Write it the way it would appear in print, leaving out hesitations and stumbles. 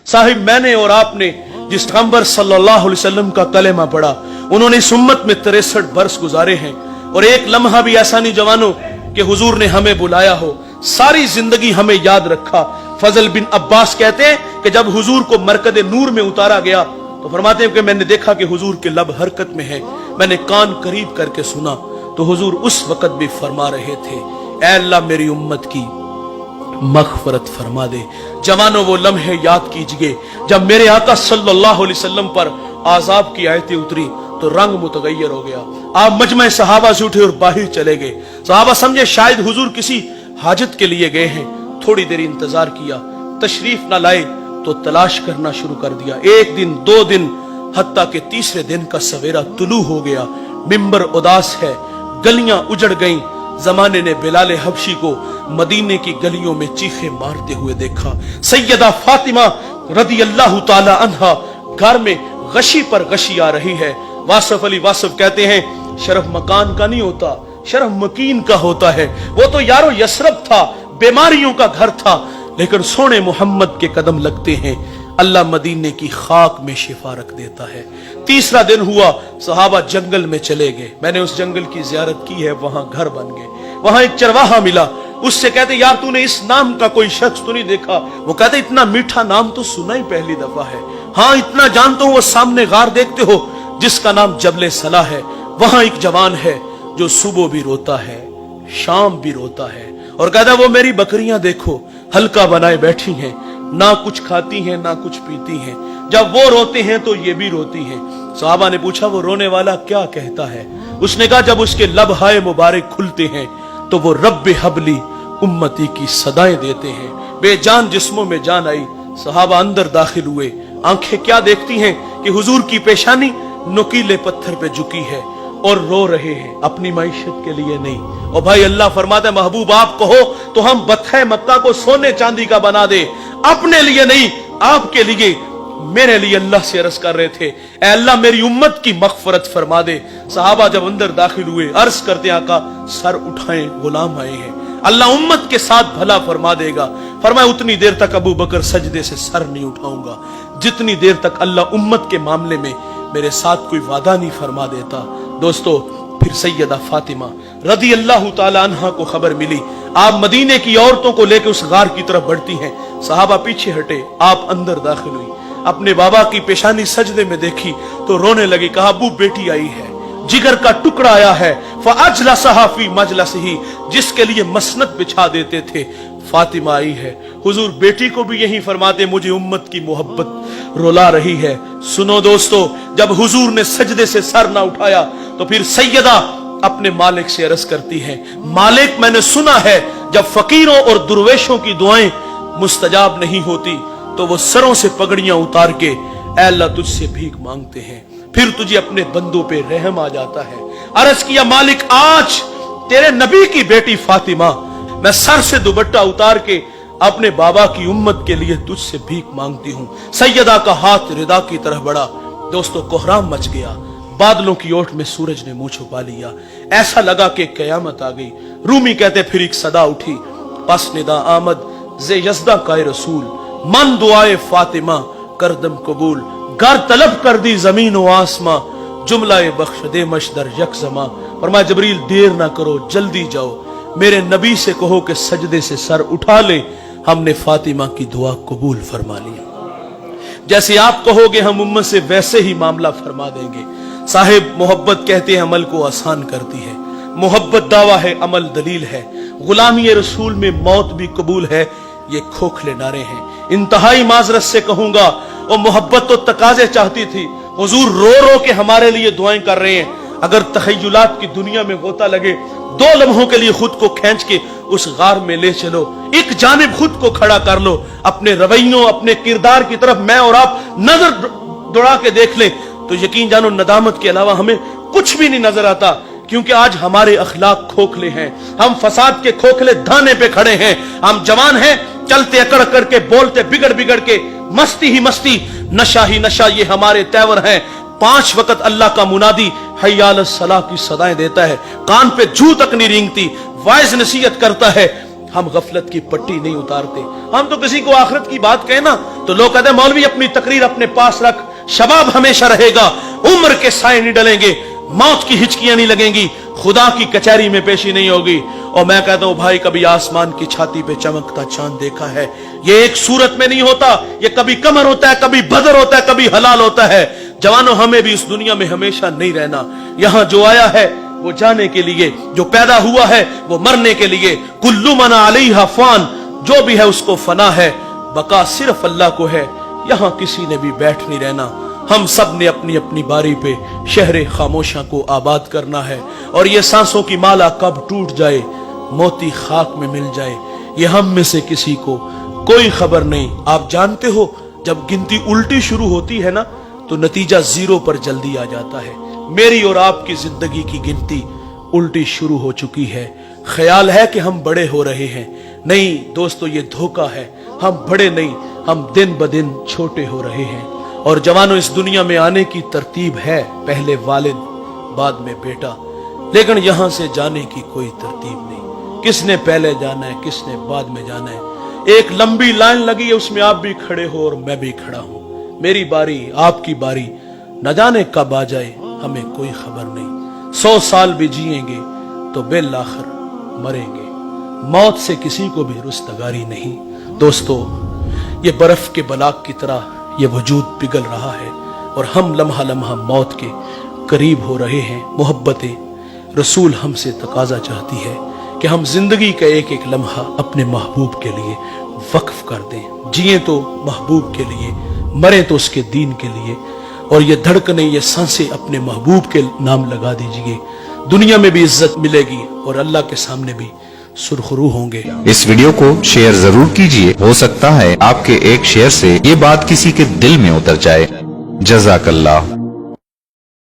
साहिब मैंने और आपने जिस पैगंबर सल्लल्लाहु अलैहि वसल्लम का कलेमा पढ़ा, उन्होंने इस उम्मत में 63 बरस गुजारे हैं और एक लम्हा भी ऐसा नहीं जवानों कि हुजूर ने हमें बुलाया हो, सारी जिंदगी हमें याद रखा। फजल बिन अब्बास कहते हैं कि जब हुजूर को मरकद नूर में उतारा गया तो फरमाते हैं कि मैंने देखा कि हुजूर के लब हरकत में है, मैंने कान करीब करके सुना तो हुजूर उस वक्त भी फरमा रहे थे, ऐ अल्लाह मेरी उम्मत की मग़फ़िरत फरमा दे। जवानों वो लम्हे याद कीजिए जब मेरे आका सल्लल्लाहु अलैहि वसल्लम पर आज़ाब की आयतें उतरी तो रंग मुतगय्यर हो गया। आप मजमे सहाबा से उठे और बाहर चले गए। सहाबा समझे शायद हुजूर किसी हाजत के लिए गए हैं। थोड़ी देर इंतजार किया, तशरीफ ना लाए तो तलाश करना शुरू कर दिया। एक दिन, 2 दिन, हत्ता के तीसरे दिन का सवेरा तुलू हो गया। मिंबर उदास है, गलियां उजड़ गईं। जमाने ने बिलाल हबशी को मदीने की गलियों में चीखे मारते हुए देखा। सैयदा फातिमा रदी अल्लाह ताला अन्हा घर में गशी पर गशी आ रही है। वासफ अली वासफ कहते हैं, शरफ मकान का नहीं होता, शरफ मकीन का होता है। वो तो यारो यसरब था, बीमारियों का घर था, लेकिन सोने मोहम्मद के कदम लगते हैं, अल्लाह मदीने की खाक में शिफा रख देता है। तीसरा दिन हुआ, सहाबा जंगल में चले गए। मैंने उस जंगल की जियारत की है, वहां घर बन गए। वहां एक चरवाहा मिला, उससे कहते यार तूने इस नाम का कोई शख्स तो नहीं देखा? वो कहते इतना मीठा नाम तो सुना ही पहली दफा है। हाँ इतना जानता हूं, वो सामने गार देखते हो जिसका नाम जबले सला है, वहां एक जवान है जो सुबह भी रोता है, शाम भी रोता है, और कहता वो मेरी बकरियां देखो हल्का बनाए बैठी हैं, ना कुछ खाती हैं ना कुछ पीती हैं, जब वो रोते हैं तो ये भी रोती हैं। सहाबा ने पूछा वो रोने वाला क्या कहता है? उसने कहा जब उसके लब हाय मुबारक खुलते हैं तो वो रब्बे हबली उम्मती की सदाएं देते हैं। बेजान जिस्मों में जान आई। सहाबा अंदर दाखिल हुए। आंखें क्या देखती हैं कि हुजूर की पेशानी नुकीले पत्थर पे झुकी है और रो रहे हैं, अपनी मईशत के लिए नहीं। और भाई अल्लाह फरमाता है महबूब आप कहो तो हम बत्थे मक्का को सोने चांदी का बना दे, अपने लिए नहीं आपके लिए। मेरे लिए अल्लाह से अर्ज कर रहे थे, ऐ अल्लाह मेरी उम्मत की मग़फ़िरत फरमा दे। सहाबा जब अंदर दाखिल हुए अर्ज करते आका सर उठाएं गुलाम आए हैं, अल्लाह उम्मत के साथ भला फरमा देगा। फरमाया उतनी देर तक अबू बकर सजदे से सर नहीं उठाऊंगा जितनी देर तक अल्लाह उम्मत के मामले में मेरे साथ कोई वादा नहीं फरमा देता। दोस्तों फिर सैयदा फातिमा रदी अल्लाह ताला अन्हा को खबर मिली, आप मदीने की औरतों को लेकर उस गार की तरफ बढ़ती हैं। सहाबा पीछे हटे, आप अंदर दाखिल हुई, अपने बाबा की पेशानी सजदे में देखी तो रोने लगी। कहा अबू बेटी आई है, जिगर का टुकड़ा आया है, फअजलसहा फी मजलसिही, जिसके लिए मसनद बिछा देते थे, फातिमा आई है। हुजूर बेटी को भी यही फरमाते मुझे उम्मत की मोहब्बत रुला रही है। सुनो दोस्तों, जब हुजूर ने सजदे से सर ना उठाया तो फिर सैयदा अपने मालिक से अर्ज करती है, मालिक मैंने सुना है जब फकीरों और दुर्वेशों की दुआएं मुस्तजाब नहीं होती तो वो सरों से पगड़ियां उतार के ऐ अल्लाह तुझसे भीख मांगते हैं, फिर तुझे अपने बंदों पे रहम आ जाता है। अर्ज किया मालिक आज तेरे नबी की बेटी फातिमा मैं सर से दुपट्टा उतार के अपने बाबा की उम्मत के लिए तुझसे भीख मांगती हूं। सैयदा का हाथ रिदा की तरफ बढ़ा। दोस्तों कोहराम मच गया, बादलों की ओट में सूरज ने मुंह छुपा लिया, ऐसा लगा कि कयामत आ गई। रूमी कहते फिर एक सदा उठी, पस निदा आमद जे यज़दा का रसूल, मन दुआए फातिमा करदम कबूल, घर तलब कर दी जमीन व आसमां, जुमलाए बख्श दे मशदर यकजमा। फरमाया जबरील देर ना करो जल्दी जाओ, मेरे नबी से कहो कि सजदे से सर उठा ले, हमने फातिमा की दुआ कबूल फरमा ली। जैसे आप कहोगे हम उम्मत से वैसे ही मामला फरमा देंगे। साहिब मोहब्बत कहते हैं अमल को आसान करती है, मोहब्बत दावा है अमल दलील है, गुलामी रसूल में मौत भी कबूल है, ये खोखले नारे हैं। इंतहाई माजरत से कहूंगा और मोहब्बत तो तकाजे चाहती थी। हुजूर रो रो के हमारे लिए दुआएं कर रहे हैं। अगर तखय्युलात की दुनिया में गोता लगे 2 लम्हों के लिए खुद को खींच के उस गार में ले चलो, एक जानिब खुद को खड़ा कर लो, अपने रवैयों अपने किरदार की तरफ मैं और आप नजर दौड़ा के देख ले तो यकीन जानो नदामत के अलावा हमें कुछ भी नहीं नजर आता। क्योंकि आज हमारे अखलाक खोखले हैं, हम फसाद के खोखले धाने पे खड़े हैं। हम जवान हैं, चलते अकड़ अकड़ के, बोलते बिगड़ बिगड़ के, मस्ती ही मस्ती, नशा ही नशा, ये हमारे तेवर हैं। 5 वक्त अल्लाह का मुनादी हय्या अलस सलाह की सदाएं देता है, कान पे जू तक नहीं रेंगती, वाइज नसीहत करता है, हम गफलत की पट्टी नहीं उतारते। हम तो किसी को आखिरत की बात कहना तो लोग कहते हैं मौलवी अपनी तकरीर अपने पास रख, शबाब हमेशा रहेगा, उम्र के साए नहीं डलेंगे, मौत की हिचकियां नहीं लगेंगी, खुदा की कचहरी में पेशी नहीं होगी। और मैं कहता हूं भाई, कभी आसमान की छाती पे चमकता चांद देखा है? ये एक सूरत में नहीं होता, ये कभी कमर होता है, कभी बदर होता है, कभी हलाल होता है। जवानों, हमें भी इस दुनिया में हमेशा नहीं रहना। यहां जो आया है वो जाने के लिए, जो पैदा हुआ है वो मरने के लिए। कुल्लु मन अलैहा फान, जो भी है उसको फना है, बका सिर्फ अल्लाह को है। यहां किसी ने भी बैठ नहीं रहना। हम सब ने अपनी अपनी बारी पे शहरे खामोशा को आबाद करना है। और ये सांसों की माला कब टूट जाए, मोती खाक में मिल जाए, ये हम में से किसी को कोई खबर नहीं। आप जानते हो, जब गिनती उल्टी शुरू होती है ना, तो नतीजा जीरो पर जल्दी आ जाता है। मेरी और आपकी जिंदगी की गिनती उल्टी शुरू हो चुकी है। ख्याल है कि हम बड़े हो रहे हैं, नहीं दोस्तों, ये धोखा है। हम बड़े नहीं, हम दिन ब दिन छोटे हो रहे हैं। और जवानों, इस दुनिया में आने की तरतीब है, पहले वालिद बाद में बेटा, लेकिन यहां से जाने की कोई तरतीब नहीं। किसने पहले जाना है, किसने बाद में जाना है। एक लंबी लाइन लगी है, उसमें आप भी खड़े हो और मैं भी खड़ा हूं। मेरी बारी, आपकी बारी, न जाने कब आ जाए, हमें कोई खबर नहीं। 100 साल भी जिएंगे तो बिल आखिर मरेंगे। मौत से किसी को भी रुस्तगारी नहीं। दोस्तों, ये बर्फ के बलाक की तरह ये वजूद पिघल रहा है और हम लम्हा लम्हा मौत के करीब हो रहे हैं। मोहब्बत रसूल हमसे तकाजा चाहती है कि हम जिंदगी का एक एक लम्हा अपने महबूब के लिए वक्फ कर दें। जिए तो महबूब के लिए, मरे तो उसके दीन के लिए। और ये धड़कने, ये सांसें अपने महबूब के नाम लगा दीजिए। दुनिया में भी इज्जत मिलेगी और अल्लाह के सामने भी सुरखरू होंगे। इस वीडियो को शेयर जरूर कीजिए, हो सकता है आपके एक शेयर से ये बात किसी के दिल में उतर जाए। जज़ाकल्लाह।